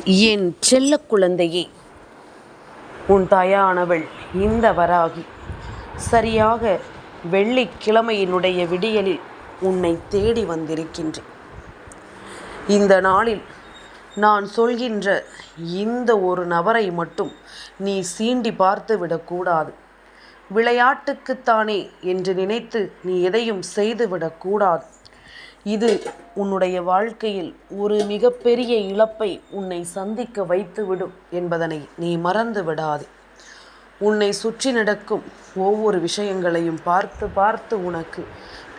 என் செல்ல குழந்தையே, உன் தாயானவள் இந்த வராகி சரியாக வெள்ளிக்கிழமையினுடைய விடியலில் உன்னை தேடி வந்திருக்கின்றேன். இந்த நாளில் நான் சொல்கின்ற இந்த ஒரு நபரை மட்டும் நீ சீண்டி பார்த்து விடக்கூடாது. விளையாட்டுக்குத்தானே என்று நினைத்து நீ எதையும் செய்துவிடக்கூடாது. இது உன்னுடைய வாழ்க்கையில் ஒரு மிகப்பெரிய இழப்பை உன்னை சந்திக்க வைத்துவிடும் என்பதனை நீ மறந்து விடாதே. உன்னை சுற்றி நடக்கும் ஒவ்வொரு விஷயங்களையும் பார்த்து பார்த்து உனக்கு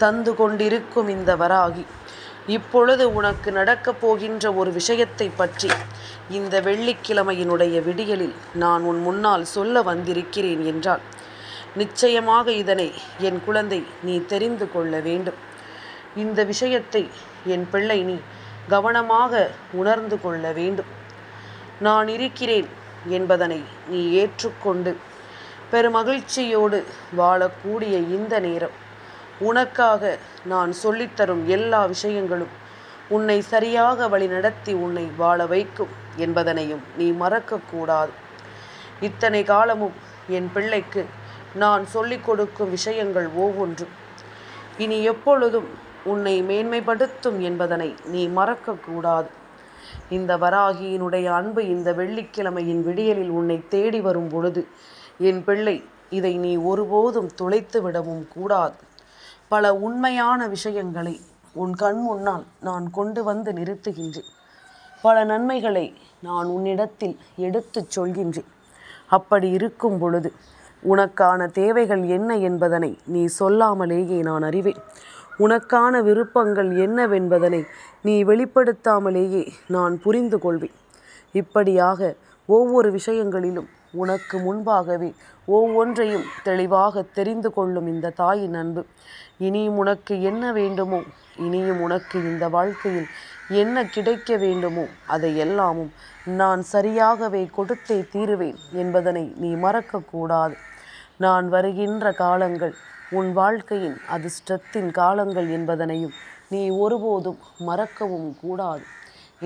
தந்து கொண்டிருக்கும் இந்த வராகி இப்பொழுது உனக்கு நடக்கப் போகின்ற ஒரு விஷயத்தை பற்றி இந்த வெள்ளிக்கிழமையினுடைய விடியலில் நான் உன் முன்னால் சொல்ல வந்திருக்கிறேன் என்றால் நிச்சயமாக இதனை என் குழந்தை நீ தெரிந்து கொள்ள வேண்டும். இந்த விஷயத்தை என் பிள்ளை நீ கவனமாக உணர்ந்து கொள்ள வேண்டும். நான் இருக்கிறேன் என்பதனை நீ ஏற்றுக்கொண்டு பெருமகிழ்ச்சியோடு வாழக்கூடிய இந்த நேரம் உனக்காக நான் சொல்லித்தரும் எல்லா விஷயங்களும் உன்னை சரியாக வழிநடத்தி உன்னை வாழ வைக்கும் என்பதனையும் நீ மறக்கக்கூடாது. இத்தனை காலமும் என் பிள்ளைக்கு நான் சொல்லிக் கொடுக்கும் விஷயங்கள் ஒவ்வொன்றும் இனி எப்பொழுதும் உன்னை மேன்மைப்படுத்தும் என்பதனை நீ மறக்கக்கூடாது. இந்த வராகியினுடைய அன்பு இந்த வெள்ளிக்கிழமையின் விடியலில் உன்னை தேடி வரும் பொழுது என் பிள்ளை இதை நீ ஒருபோதும் தொலைத்து விடவும் கூடாது. பல உண்மையான விஷயங்களை உன் கண் முன்னால் நான் கொண்டு வந்து நிறுத்துகின்றேன். பல நன்மைகளை நான் உன்னிடத்தில் எடுத்துச் சொல்கின்றேன். அப்படி இருக்கும் பொழுது உனக்கான தேவைகள் என்ன என்பதனை நீ சொல்லாமலேயே நான் அறிவேன். உனக்கான விருப்பங்கள் என்னவென்பதனை நீ வெளிப்படுத்தாமலேயே நான் புரிந்து கொள்வேன். இப்படியாக ஒவ்வொரு விஷயங்களிலும் உனக்கு முன்பாகவே ஒவ்வொன்றையும் தெளிவாக தெரிந்து கொள்ளும் இந்த தாயின் அன்பு இனியும் உனக்கு என்ன வேண்டுமோ, இனியும் உனக்கு இந்த வாழ்க்கையில் என்ன கிடைக்க வேண்டுமோ அதை எல்லாமும் நான் சரியாகவே கொடுத்தே தீருவேன் என்பதனை நீ மறக்கக்கூடாது. நான் வருகின்ற காலங்கள் உன் வாழ்க்கையின் அதிர்ஷ்டத்தின் காலங்கள் என்பதனையும் நீ ஒருபோதும் மறக்கவும் கூடாது.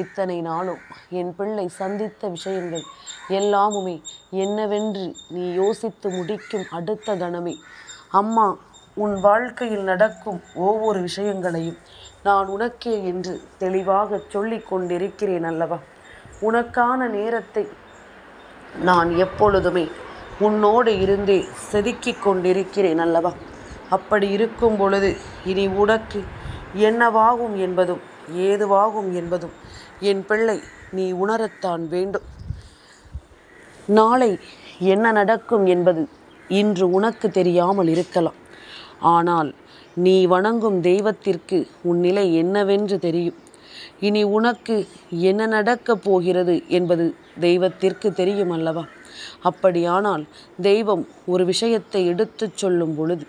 இத்தனை நாளும் என் பிள்ளை சந்தித்த விஷயங்கள் எல்லாமுமே என்னவென்று நீ யோசித்து முடிக்கும் அடுத்த கணமே அம்மா உன் வாழ்க்கையில் நடக்கும் ஒவ்வொரு விஷயங்களையும் நான் உனக்கே என்று தெளிவாக சொல்லி கொண்டிருக்கிறேன் அல்லவா. உனக்கான நேரத்தை நான் எப்பொழுதுமே உன்னோடு இருந்தே செதுக்கிக் கொண்டிருக்கிறேன் அல்லவா. அப்படி இருக்கும் பொழுது இனி உனக்கு என்னவாகும் என்பதும் ஏதுவாகும் என்பதும் என் பிள்ளை நீ உணரத்தான் வேண்டும். நாளை என்ன நடக்கும் என்பது இன்று உனக்கு தெரியாமல் இருக்கலாம். ஆனால் நீ வணங்கும் தெய்வத்திற்கு உன் நிலை என்னவென்று தெரியும். இனி உனக்கு என்ன நடக்கப் போகிறது என்பது தெய்வத்திற்கு தெரியும் அல்லவா. அப்படியானால் தெய்வம் ஒரு விஷயத்தை எடுத்துச் சொல்லும் பொழுது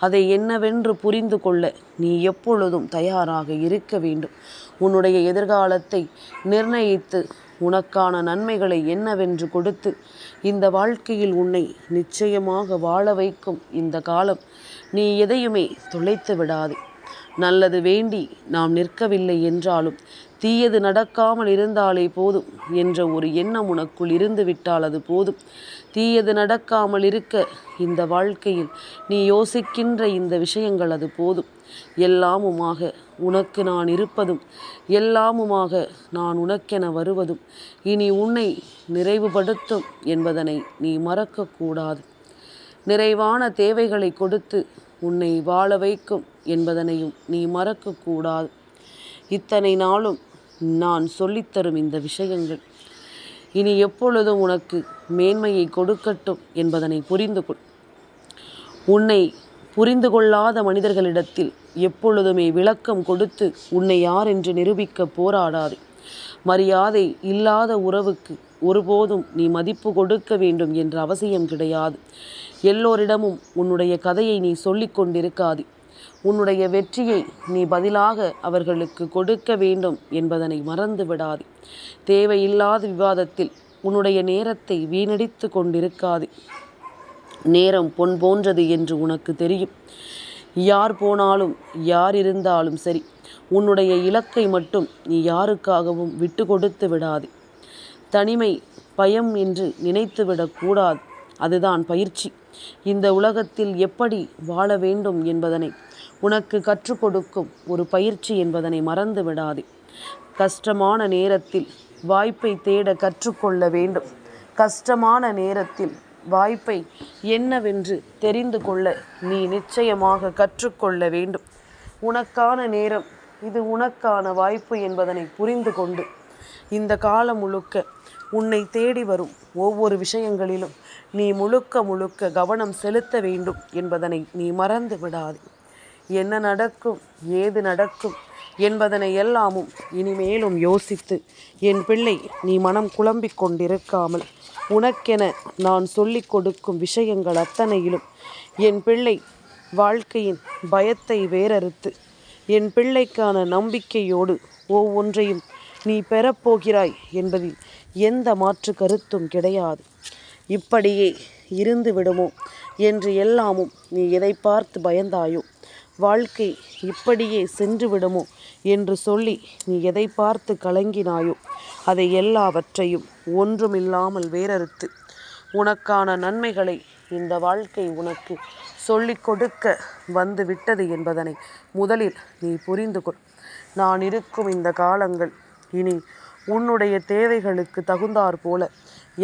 அதை என்னவென்று புரிந்து கொள்ள நீ எப்பொழுதும் தயாராக இருக்க வேண்டும். உன்னுடைய எதிர்காலத்தை நிர்ணயித்து உனக்கான நன்மைகளை என்னவென்று கொடுத்து இந்த வாழ்க்கையில் உன்னை நிச்சயமாக வாழ வைக்கும் இந்த காலம் நீ எதையுமே தொலைத்து விடாதே. நல்லது வேண்டி நாம் நிற்கவில்லை என்றாலும் தீயது நடக்காமல் இருந்தாலே போதும் என்ற ஒரு எண்ணம் உனக்குள் இருந்து விட்டால் அது போதும். தீயது நடக்காமல் இருக்க இந்த வாழ்க்கையில் நீ யோசிக்கின்ற இந்த விஷயங்கள் அது போதும். எல்லாமுமாக உனக்கு நான் இருப்பதும் எல்லாமுமாக நான் உனக்கென வருவதும் இனி உன்னை நிறைவுபடுத்தும் என்பதனை நீ மறக்கக்கூடாது. நிறைவான தேவைகளை கொடுத்து உன்னை வாழ வைக்கும் என்பதனையும் நீ மறக்கக்கூடாது. இத்தனை நாளும் நான் சொல்லித்தரும் இந்த விஷயங்கள் இனி எப்பொழுதும் உனக்கு மேன்மையை கொடுக்கட்டும் என்பதனை புரிந்து கொள். உன்னை புரிந்து கொள்ளாத மனிதர்களிடத்தில் எப்பொழுதுமே விளக்கம் கொடுத்து உன்னை யார் என்று நிரூபிக்க போராடாதே. மரியாதை இல்லாத உறவுக்கு ஒருபோதும் நீ மதிப்பு கொடுக்க வேண்டும் என்ற அவசியம் கிடையாது. எல்லோரிடமும் உன்னுடைய கதையை நீ சொல்லிக் கொண்டிருக்காதே. உன்னுடைய வெற்றியை நீ பதிலாக அவர்களுக்கு கொடுக்க வேண்டும் என்பதனை மறந்து விடாதே. தேவையில்லாத விவாதத்தில் உன்னுடைய நேரத்தை வீணடித்து கொண்டிருக்காதே. நேரம் பொன் போன்றது என்று உனக்கு தெரியும். யார் போனாலும் யார் இருந்தாலும் சரி, உன்னுடைய இலக்கை மட்டும் நீ யாருக்காகவும் விட்டு கொடுத்து விடாதே. தனிமை பயம் என்று நினைத்துவிடக்கூடாது. அதுதான் பயிற்சி. இந்த உலகத்தில் எப்படி வாழ வேண்டும் என்பதனை உனக்கு கற்றுக் கொடுக்கும் ஒரு பயிற்சி என்பதனை மறந்து விடாதே. கஷ்டமான நேரத்தில் வாய்ப்பை தேட கற்றுக்கொள்ள வேண்டும். கஷ்டமான நேரத்தில் வாய்ப்பை என்னவென்று தெரிந்து கொள்ள நீ நிச்சயமாக கற்றுக்கொள்ள வேண்டும். உனக்கான நேரம், இது உனக்கான வாய்ப்பு என்பதனை புரிந்து கொண்டு இந்த காலம் முழுக்க உன்னை தேடி வரும் ஒவ்வொரு விஷயங்களிலும் நீ முழுக்க முழுக்க கவனம் செலுத்த வேண்டும் என்பதனை நீ மறந்து விடாதே. என்ன நடக்கும், ஏது நடக்கும் என்பதனை எல்லாமும் இனிமேலும் யோசித்து என் பிள்ளை நீ மனம் குழம்பிக் கொண்டிருக்காமல் உனக்கென நான் சொல்லிக் கொடுக்கும் விஷயங்கள் அத்தனையிலும் என் பிள்ளை வாழ்க்கையின் பயத்தை வேறறுத்து என் பிள்ளைக்கான நம்பிக்கையோடு ஒவ்வொன்றையும் நீ பெறப்போகிறாய் என்பதில் எந்த மாற்று கருத்தும் கிடையாது. இப்படியே இருந்து விடுமோ என்று எல்லாமும் நீ எதை பார்த்து பயந்தாயோ, வாழ்க்கை இப்படியே சென்று விடுமோ என்று சொல்லி நீ எதை பார்த்து கலங்கினாயோ, அதை எல்லாவற்றையும் ஒன்றுமில்லாமல் வேறறுத்து உனக்கான நன்மைகளை இந்த வாழ்க்கை உனக்கு சொல்லிக் கொடுக்க வந்து விட்டது என்பதனை முதலில் நீ புரிந்து கொள். நான் இருக்கும் இந்த காலங்கள் இனி உன்னுடைய தேவைகளுக்கு தகுந்தாற் போல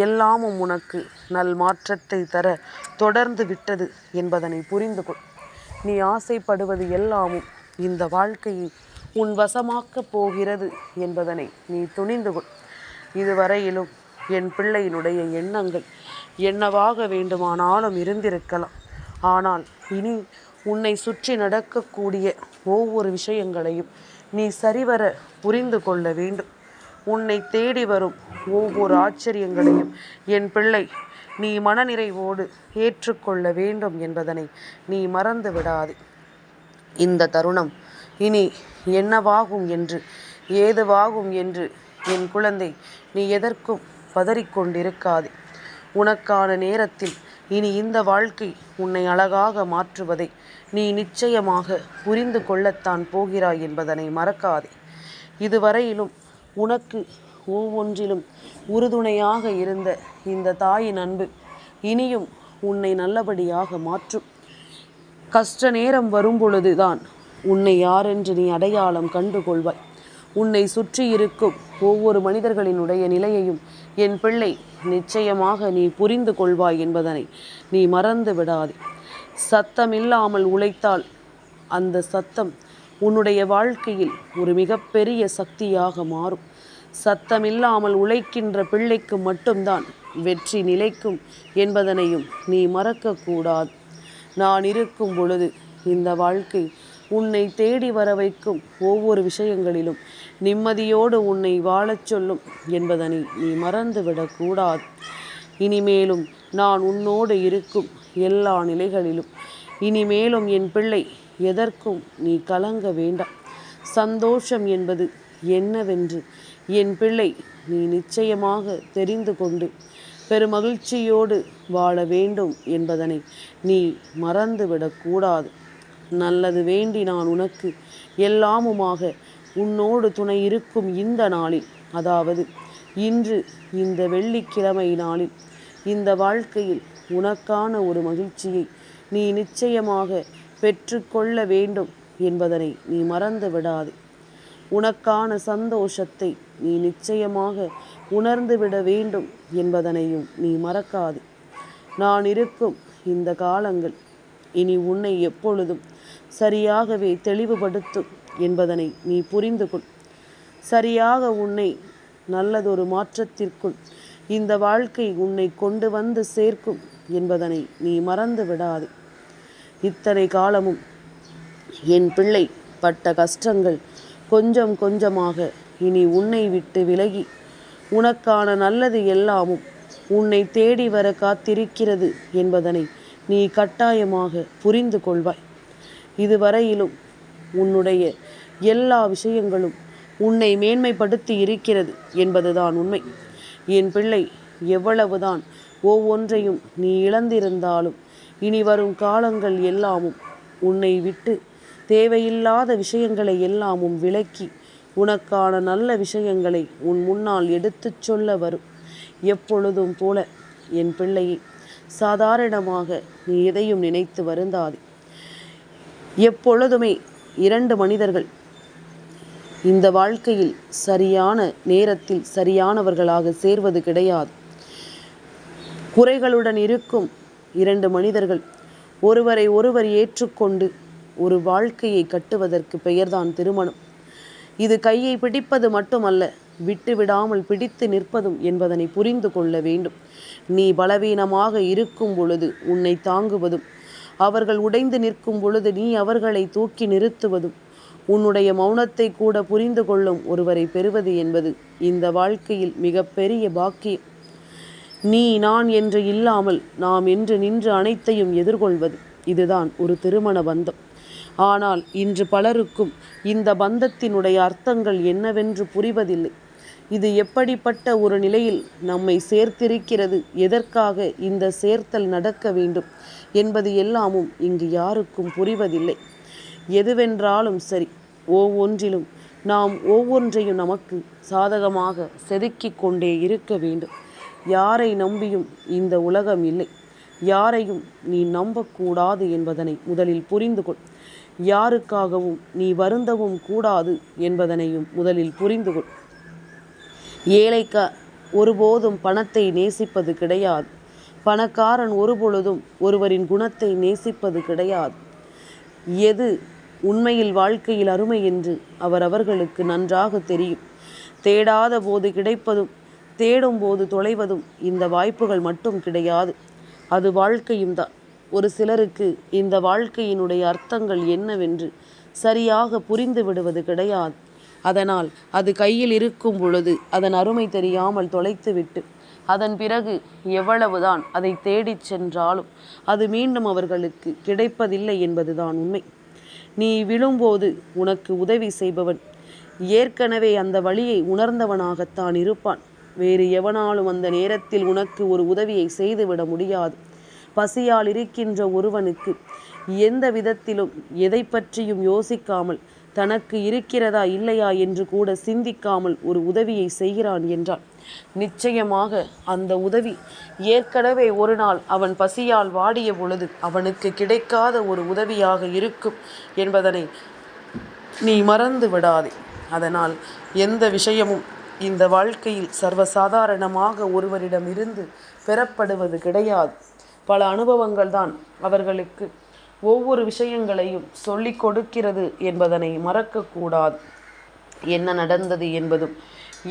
எல்லாமும் உனக்கு நல் மாற்றத்தை தர தொடர்ந்து விட்டது என்பதனை புரிந்து கொள். நீ ஆசைப்படுவது எல்லாமும் இந்த வாழ்க்கையை உன் வசமாக்கப் போகிறது என்பதனை நீ துணிந்து கொள். இதுவரையிலும் என் பிள்ளையினுடைய எண்ணங்கள் என்னவாக வேண்டுமானாலும் இருந்திருக்கலாம். ஆனால் இனி உன்னை சுற்றி நடக்கக்கூடிய ஒவ்வொரு விஷயங்களையும் நீ சரிவர புரிந்து கொள்ள வேண்டும். உன்னை தேடி வரும் ஒவ்வொரு ஆச்சரியங்களையும் என் பிள்ளை நீ மனநிறைவோடு ஏற்றுக்கொள்ள வேண்டும் என்பதனை நீ மறந்து விடாதே. இந்த தருணம் இனி என்னவாகும் என்று, ஏதுவாகும் என்று என் குழந்தை நீ எதற்கும் பதறிக்கொண்டிருக்காதே. உனக்கான நேரத்தில் இனி இந்த வாழ்க்கை உன்னை அழகாக மாற்றுவதை நீ நிச்சயமாக புரிந்து கொள்ளத்தான் போகிறாய் என்பதனை மறக்காதே. இதுவரையிலும் உனக்கு ஒவ்வொன்றிலும் உறுதுணையாக இருந்த இந்த தாயின் அன்பு இனியும் உன்னை நல்லபடியாக மாற்றும். கஷ்ட நேரம் வரும்பொழுதுதான் உன்னை யாரென்று நீ அடையாளம் கண்டு கொள்வாய். உன்னை சுற்றி இருக்கும் ஒவ்வொரு மனிதர்களினுடைய நிலையையும் என் பிள்ளை நிச்சயமாக நீ புரிந்து கொள்வாய் என்பதனை நீ மறந்து விடாதே. சத்தமில்லாமல் உழைத்தால் அந்த சத்தம் உன்னுடைய வாழ்க்கையில் ஒரு மிகப்பெரிய சக்தியாக மாறும். சத்தமில்லாமல் உழைக்கின்ற பிள்ளைக்கு மட்டும்தான் வெற்றி நிலைக்கும் என்பதனையும் நீ மறக்கக்கூடாது. நான் இருக்கும் பொழுது இந்த வாழ்க்கை உன்னை தேடி வர வைக்கும் ஒவ்வொரு விஷயங்களிலும் நிம்மதியோடு உன்னை வாழச் சொல்லும் என்பதனை நீ மறந்துவிடக்கூடாது. இனிமேலும் நான் உன்னோடு இருக்கும் எல்லா நிலைகளிலும் இனிமேலும் என் பிள்ளை எதற்கும் நீ கலங்க வேண்டாம். சந்தோஷம் என்பது என்னவென்று என் பிள்ளை நீ நிச்சயமாக தெரிந்து கொண்டு பெருமகிழ்ச்சியோடு வாழ வேண்டும் என்பதனை நீ மறந்துவிடக்கூடாது. நல்லது வேண்டி நான் உனக்கு எல்லாமுமாக உன்னோடு துணை இருக்கும் இந்த நாளில், அதாவது இன்று இந்த வெள்ளிக்கிழமை நாளில் இந்த வாழ்க்கையில் உனக்கான ஒரு மகிழ்ச்சியை நீ நிச்சயமாக பெற்றுக்கொள்ள வேண்டும் என்பதனை நீ மறந்து விடாதே. உனக்கான சந்தோஷத்தை நீ நிச்சயமாக உணர்ந்துவிட வேண்டும் என்பதனையும் நீ மறக்காதே. நான் இருக்கும் இந்த காலங்கள் இனி உன்னை எப்பொழுதும் சரியாகவே தெளிவுபடுத்தும் என்பதனை நீ புரிந்து கொள். சரியாக உன்னை நல்லதொரு மாற்றத்திற்குள் இந்த வாழ்க்கை உன்னை கொண்டு வந்து சேர்க்கும் என்பதனை நீ மறந்து விடாதே. இத்தனை காலமும் என் பிள்ளை பட்ட கஷ்டங்கள் கொஞ்சம் கொஞ்சமாக இனி உன்னை விட்டு விலகி உனக்கான நல்லது எல்லாமும் உன்னை தேடி வர காத்திருக்கிறது என்பதனை நீ கட்டாயமாக புரிந்து கொள்வாய். இதுவரையிலும் உன்னுடைய எல்லா விஷயங்களும் உன்னை மேன்மைப்படுத்தி இருக்கிறது என்பதுதான் உண்மை. என் பிள்ளை, எவ்வளவுதான் ஒவ்வொன்றையும் நீ இழந்திருந்தாலும் இனி வரும் காலங்கள் எல்லாமும் உன்னை விட்டு தேவையில்லாத விஷயங்களை எல்லாமும் விலக்கி உனக்கான நல்ல விஷயங்களை உன் முன்னால் எடுத்துச் சொல்ல வரும். எப்பொழுதும் போல என் பிள்ளையை சாதாரணமாக நீ எதையும் நினைத்து வருந்தாதே. எப்பொழுதுமே 2 மனிதர்கள் இந்த வாழ்க்கையில் சரியான நேரத்தில் சரியானவர்களாக சேர்வது கிடையாது. குறைகளுடன் இருக்கும் 2 மனிதர்கள் ஒருவரை ஒருவர் ஏற்றுக்கொண்டு ஒரு வாழ்க்கையை கட்டுவதற்கு பெயர்தான் திருமணம். இது கையை பிடிப்பது மட்டுமல்ல, விட்டு விடாமல் பிடித்து நிற்பதும் என்பதனை புரிந்து கொள்ள வேண்டும். நீ பலவீனமாக இருக்கும் பொழுது உன்னை தாங்குவதும், அவர்கள் உடைந்து நிற்கும் பொழுது நீ அவர்களை தூக்கி நிறுத்துவதும், உன்னுடைய மௌனத்தை கூட புரிந்து கொள்ளும் ஒருவரை பெறுவது என்பது இந்த வாழ்க்கையில் மிகப்பெரிய பாக்கியம். நீ நான் என்று இல்லாமல் நாம் என்று நின்று அனைத்தையும் எதிர்கொள்வது, இதுதான் ஒரு திருமண பந்தம். ஆனால் இன்று பலருக்கும் இந்த பந்தத்தினுடைய அர்த்தங்கள் என்னவென்று புரிவதில்லை. இது எப்படிப்பட்ட ஒரு நிலையில் நம்மை சேர்த்திருக்கிறது, எதற்காக இந்த சேர்த்தல் நடக்க வேண்டும் என்பது எல்லாமும் இங்கு யாருக்கும் புரிவதில்லை. எதுவென்றாலும் சரி, ஒவ்வொன்றிலும் நாம் ஒவ்வொன்றையும் நமக்கு சாதகமாக செதுக்கிக் கொண்டே இருக்க வேண்டும். யாரை நம்பியும் இந்த உலகம் இல்லை. யாரையும் நீ நம்பக்கூடாது என்பதனை முதலில் புரிந்து கொள். யாருக்காகவும் நீ வருந்தவும் கூடாது என்பதனையும் முதலில் புரிந்து கொள். ஏழைக்கு ஒருபோதும் பணத்தை நேசிப்பது கிடையாது. பணக்காரன் ஒருபொழுதும் ஒருவரின் குணத்தை நேசிப்பது கிடையாது. எது உண்மையில் வாழ்க்கையில் அருமை என்று அவரவர்களுக்கு நன்றாக தெரியும். தேடாத போது கிடைப்பதும் தேடும் போது தொலைவதும் இந்த வாய்ப்புகள் மட்டும் கிடையாது. அது வாழ்க்கையும் தான். ஒரு சிலருக்கு இந்த வாழ்க்கையினுடைய அர்த்தங்கள் என்னவென்று சரியாக புரிந்து விடுவது கிடையாது. அதனால் அது கையில் இருக்கும் பொழுது அதன் அருமை தெரியாமல் தொலைத்துவிட்டு அதன் பிறகு எவ்வளவுதான் அதை தேடிச் சென்றாலும் அது மீண்டும் அவர்களுக்கு கிடைப்பதில்லை என்பதுதான் உண்மை. நீ விழும்போது உனக்கு உதவி செய்பவன் ஏற்கனவே அந்த வழியை உணர்ந்தவனாகத்தான் இருப்பான். வேறு எவனாலும் அந்த நேரத்தில் உனக்கு ஒரு உதவியை செய்துவிட முடியாது. பசியால் இருக்கின்ற ஒருவனுக்கு எந்த விதத்திலும் எதை பற்றியும் யோசிக்காமல், தனக்கு இருக்கிறதா இல்லையா என்று கூட சிந்திக்காமல் ஒரு உதவியை செய்கிறான் என்றால் நிச்சயமாக அந்த உதவி ஏற்கனவே ஒரு நாள் அவன் பசியால் வாடிய பொழுது அவனுக்கு கிடைக்காத ஒரு உதவியாக இருக்கும் என்பதனை நீ மறந்து விடாதே. அதனால் எந்த விஷயமும் இந்த வாழ்க்கையில் சர்வசாதாரணமாக ஒருவரிடமிருந்து பெறப்படுவது கிடையாது. பல அனுபவங்கள் தான் அவர்களுக்கு ஒவ்வொரு விஷயங்களையும் சொல்லிக் கொடுக்கிறது என்பதனை மறக்கக்கூடாது. என்ன நடந்தது என்பதும்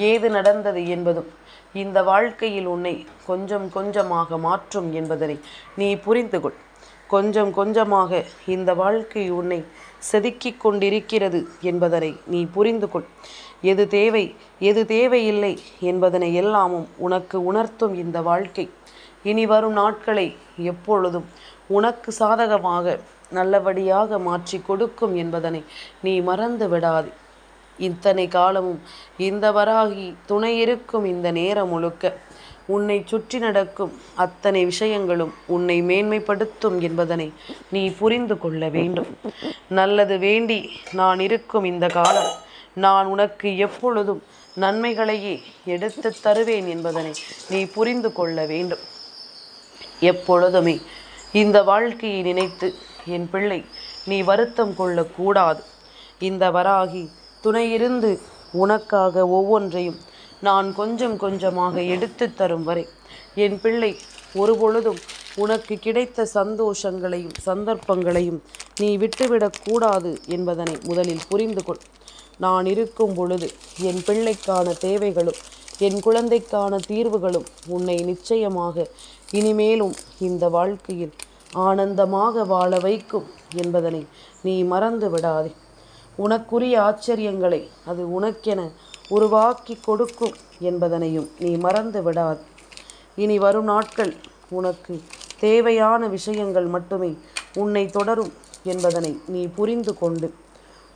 ஏது நடந்தது என்பதும் இந்த வாழ்க்கையில் உன்னை கொஞ்சம் கொஞ்சமாக மாற்றும் என்பதனை நீ புரிந்து கொள். கொஞ்சம் கொஞ்சமாக இந்த வாழ்க்கை உன்னை செதுக்கிக் கொண்டிருக்கிறது என்பதனை நீ புரிந்து கொள். எது தேவை எது தேவையில்லை என்பதனை எல்லாமும் உனக்கு உணர்த்தும் இந்த வாழ்க்கை இனி வரும் நாட்களை எப்பொழுதும் உனக்கு சாதகமாக நல்லபடியாக மாற்றி கொடுக்கும் என்பதனை நீ மறந்து விடாதே. இத்தனை காலமும் இந்த வராகி துணை இருக்கும் இந்த நேரம் முழுக்க உன்னை சுற்றி நடக்கும் அத்தனை விஷயங்களும் உன்னை மேன்மைப்படுத்தும் என்பதனை நீ புரிந்து கொள்ள வேண்டும். நல்லது வேண்டி நான் இருக்கும் இந்த காலம் நான் உனக்கு எப்பொழுதும் நன்மைகளையே எடுத்து தருவேன் என்பதனை நீ புரிந்து கொள்ள வேண்டும். எப்பொழுதுமே இந்த வாழ்க்கையை நினைத்து என் பிள்ளை நீ வருத்தம் கொள்ளக்கூடாது. இந்த வராகி துணையிருந்து உனக்காக ஒவ்வொன்றையும் நான் கொஞ்சம் கொஞ்சமாக எடுத்து தரும் வரை என் பிள்ளை ஒருபொழுதும் உனக்கு கிடைத்த சந்தோஷங்களையும் சந்தர்ப்பங்களையும் நீ விட்டுவிடக்கூடாது என்பதனை முதலில் புரிந்து கொள். நான் இருக்கும் பொழுது என் பிள்ளைக்கான தேவைகளும் என் குழந்தைக்கான தீர்வுகளும் உன்னை நிச்சயமாக இனிமேலும் இந்த வாழ்க்கையில் ஆனந்தமாக வாழ வைக்கும் என்பதனை நீ மறந்து விடாதே. உனக்குரிய ஆச்சரியங்களை அது உனக்கென உருவாக்கி கொடுக்கும் என்பதனையும் நீ மறந்து விடாது. இனி வரும் நாட்கள் உனக்கு தேவையான விஷயங்கள் மட்டுமே உன்னை தொடரும் என்பதனை நீ புரிந்து கொண்டு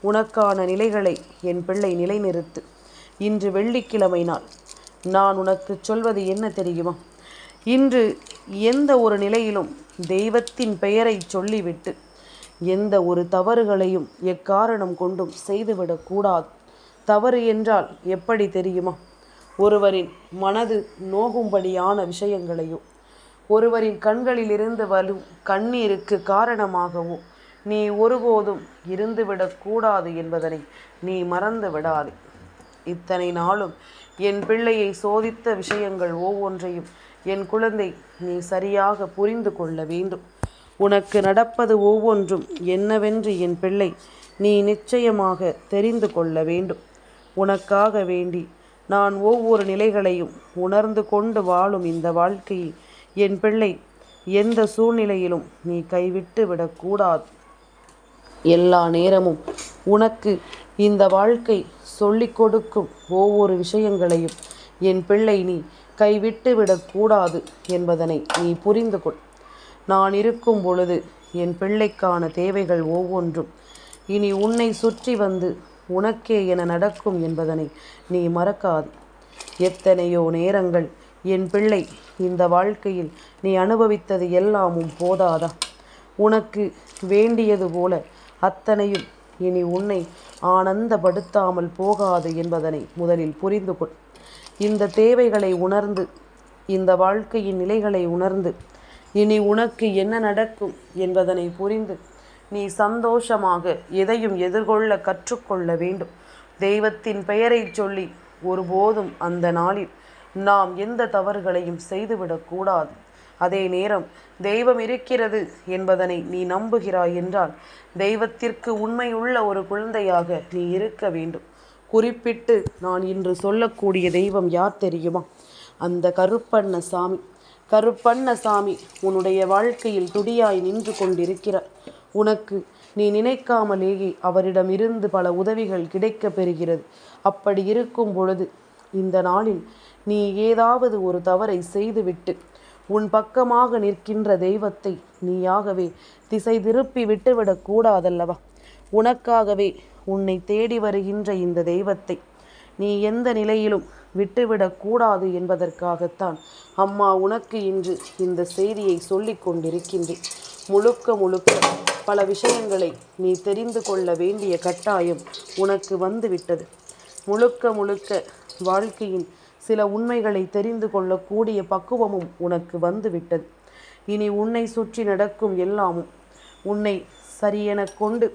உனக்கான நிலைகளை என் பிள்ளை நிலைநிறுத்து. இன்று வெள்ளிக்கிழமை நாள். நான் உனக்கு சொல்வது என்ன தெரியுமா? இன்று எந்த ஒரு நிலையிலும் தெய்வத்தின் பெயரை சொல்லிவிட்டு எந்த ஒரு தவறுகளையும் எக்காரணம் கொண்டும் செய்துவிடக்கூடாது. தவறு என்றால் எப்படி தெரியுமா? ஒருவரின் மனது நோகும்படியான விஷயங்களையோ ஒருவரின் கண்களிலிருந்து வரும் கண்ணீருக்கு காரணமாகவோ நீ ஒருபோதும் இருந்துவிடக்கூடாது என்பதனை நீ மறந்து விடாதே. இத்தனை நாளும் என் பிள்ளையை சோதித்த விஷயங்கள் ஒவ்வொன்றையும் என் குழந்தை நீ சரியாக புரிந்து கொள்ள வேண்டும். உனக்கு நடப்பது ஒவ்வொன்றும் என்னவென்று என் பிள்ளை நீ நிச்சயமாக தெரிந்து கொள்ள வேண்டும். உனக்காக வேண்டி நான் ஒவ்வொரு நிலைகளையும் உணர்ந்து கொண்டு வாழும் இந்த வாழ்க்கையை என் பிள்ளை எந்த சூழ்நிலையிலும் நீ கைவிட்டு விடக்கூடாது. எல்லா நேரமும் உனக்கு இந்த வாழ்க்கை சொல்லிக் கொடுக்கும் ஒவ்வொரு விஷயங்களையும் என் பிள்ளை நீ கைவிட்டு விடக்கூடாது என்பதனை நீ புரிந்து கொள். நான் இருக்கும் பொழுது என் பிள்ளைக்கான தேவைகள் ஒவ்வொன்றும் இனி உன்னை சுற்றி வந்து உனக்கே என நடக்கும் என்பதனை நீ மறக்காது. எத்தனையோ நேரங்கள் என் பிள்ளை இந்த வாழ்க்கையில் நீ அனுபவித்தது எல்லாமும் போதாதா? உனக்கு வேண்டியது போல அத்தனையும் இனி உன்னை ஆனந்தப்படுத்தாமல் போகாது என்பதனை முதலில் புரிந்து கொள். இந்த தேவைகளை உணர்ந்து இந்த வாழ்க்கையின் நிலைகளை உணர்ந்து இனி உனக்கு என்ன நடக்கும் என்பதனை புரிந்து நீ சந்தோஷமாக எதையும் எதிர்கொள்ள கற்றுக்கொள்ள வேண்டும். தெய்வத்தின் பெயரை சொல்லி ஒருபோதும் அந்த நாளில் நாம் எந்த தவறுகளையும் செய்துவிடக்கூடாது. அதே நேரம் தெய்வம் இருக்கிறது என்பதனை நீ நம்புகிறாய் என்றால் தெய்வத்திற்கு உண்மையுள்ள ஒரு குழந்தையாக நீ இருக்க வேண்டும். குறிப்பிட்டு நான் இன்று சொல்லக்கூடிய தெய்வம் யார் தெரியுமா? அந்த கருப்பண்ணசாமி. கருப்பண்ணசாமி உன்னுடைய வாழ்க்கையில் துடியாய் நின்று கொண்டிருக்கிறார். உனக்கு நீ நினைக்காமலேயே அவரிடமிருந்து பல உதவிகள் கிடைக்க பெறுகிறது. அப்படி இருக்கும் பொழுது இந்த நாளில் நீ ஏதாவது ஒரு தவறை செய்துவிட்டு உன் பக்கமாக நிற்கின்ற தெய்வத்தை நீயாகவே திசை திருப்பி விட்டுவிடக் கூடாதல்லவா? உனக்காகவே உன்னை தேடி வருகின்ற இந்த தெய்வத்தை நீ எந்த நிலையிலும் விட்டுவிடக்கூடாது என்பதற்காகத்தான் அம்மா உனக்கு இன்று இந்த செய்தியை சொல்லிக் கொண்டிருக்கின்றேன். முழுக்க முழுக்க பல விஷயங்களை நீ தெரிந்து கொள்ள வேண்டிய கட்டாயம் உனக்கு வந்துவிட்டது. முழுக்க முழுக்க வாழ்க்கையின் சில உண்மைகளை தெரிந்து கொள்ளக்கூடிய பக்குவமும் உனக்கு வந்துவிட்டது. இனி உன்னை சுற்றி நடக்கும் எல்லாமும் உன்னை சரியென கொண்டு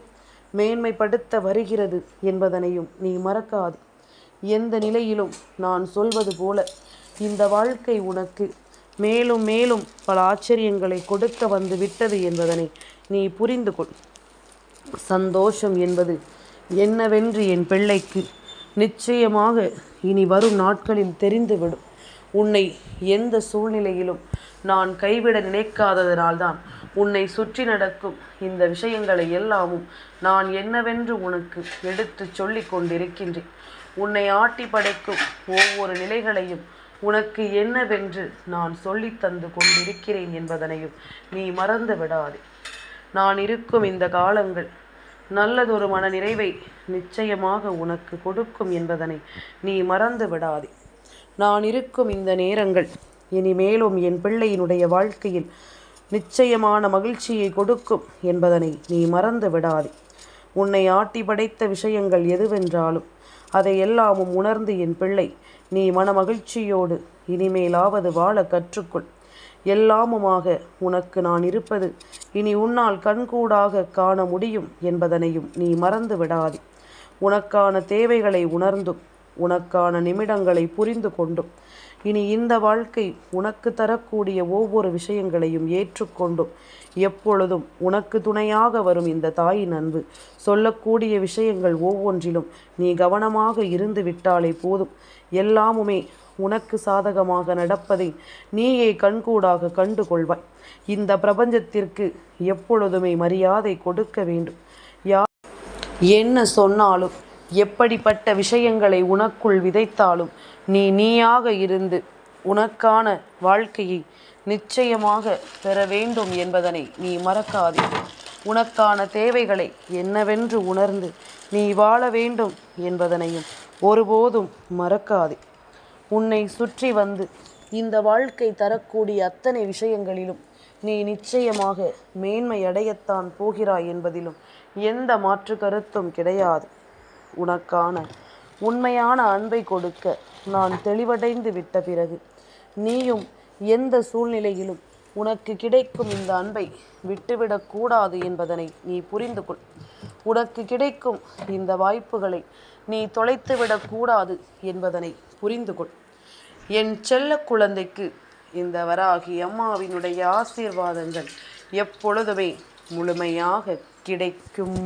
மேன்மைப்படுத்த வருகிறது என்பதனையும் நீ மறக்காது. எந்த நிலையிலும் நான் சொல்வது போல இந்த வாழ்க்கை உனக்கு மேலும் மேலும் பல ஆச்சரியங்களை கொடுக்க வந்து விட்டது என்பதனை நீ புரிந்து கொள். சந்தோஷம் என்பது என்னவென்று என் பிள்ளைக்கு நிச்சயமாக இனி வரும் நாட்களில் தெரிந்துவிடும். உன்னை எந்த சூழ்நிலையிலும் நான் கைவிட நினைக்காததனால்தான் உன்னை சுற்றி நடக்கும் இந்த விஷயங்களை எல்லாமும் நான் என்னவென்று உனக்கு எடுத்து சொல்லி கொண்டிருக்கின்றேன். உன்னை ஆட்டி படைக்கும் ஒவ்வொரு நிலைகளையும் உனக்கு என்னவென்று நான் சொல்லி தந்து கொண்டிருக்கிறேன் என்பதனையும் நீ மறந்து விடாதே. நான் இருக்கும் இந்த காலங்கள் நல்லதொரு மன நிறைவை நிச்சயமாக உனக்கு கொடுக்கும் என்பதனை நீ மறந்து விடாதே. நான் இருக்கும் இந்த நேரங்கள் இனிமேலும் என் பிள்ளையினுடைய வாழ்க்கையில் நிச்சயமான மகிழ்ச்சியை கொடுக்கும் என்பதனை நீ மறந்து விடாதே. உன்னை ஆட்டி படைத்த விஷயங்கள் எதுவென்றாலும் அதை எல்லாமும் உணர்ந்து என் பிள்ளை நீ மன மகிழ்ச்சியோடு இனிமேலாவது வாழ கற்றுக்கொள். எல்லாமுமாக உனக்கு நான் இருப்பது இனி உன்னால் கண்கூடாக காண முடியும் என்பதனையும் நீ மறந்து விடாதே. உனக்கான தேவைகளை உணர்ந்தும் உனக்கான நிமிடங்களை புரிந்து கொண்டும் இனி இந்த வாழ்க்கை உனக்கு தரக்கூடிய ஒவ்வொரு விஷயங்களையும் ஏற்றுக்கொண்டும் எப்பொழுதும் உனக்கு துணையாக வரும் இந்த தாயின் அன்பு சொல்லக்கூடிய விஷயங்கள் ஒவ்வொன்றிலும் நீ கவனமாக இருந்து விட்டாலே போதும். எல்லாமுமே உனக்கு சாதகமாக நடப்பதை நீயே கண்கூடாக கண்டு கொள்வாய். இந்த பிரபஞ்சத்திற்கு எப்பொழுதுமே மரியாதை கொடுக்க வேண்டும். யார் என்ன சொன்னாலும் எப்படிப்பட்ட விஷயங்களை உனக்குள் விதைத்தாலும் நீயாக இருந்து உனக்கான வாழ்க்கையை நிச்சயமாக பெற வேண்டும் என்பதனை நீ மறக்காதே. உனக்கான தேவைகளை என்னவென்று உணர்ந்து நீ வாழ வேண்டும் என்பதனையும் ஒருபோதும் மறக்காதே. உன்னை சுற்றி வந்து இந்த வாழ்க்கை தரக்கூடிய அத்தனை விஷயங்களிலும் நீ நிச்சயமாக மேன்மை அடையத்தான் போகிறாய் என்பதிலும் எந்த மாற்று கருத்தும் கிடையாது. உனக்கான உண்மையான அன்பை கொடுக்க நான் தெளிவடைந்து விட்ட பிறகு நீயும் எந்த சூழ்நிலையிலும் உனக்கு கிடைக்கும் இந்த அன்பை விட்டுவிடக்கூடாது என்பதனை நீ புரிந்து கொள். உனக்கு கிடைக்கும் இந்த வாய்ப்புகளை நீ தொலைத்துவிடக்கூடாது என்பதனை புரிந்து கொள். என் செல்ல குழந்தைக்கு இந்த வராகி அம்மாவினுடைய ஆசீர்வாதங்கள் எப்பொழுதுமே முழுமையாக கிடைக்கும்.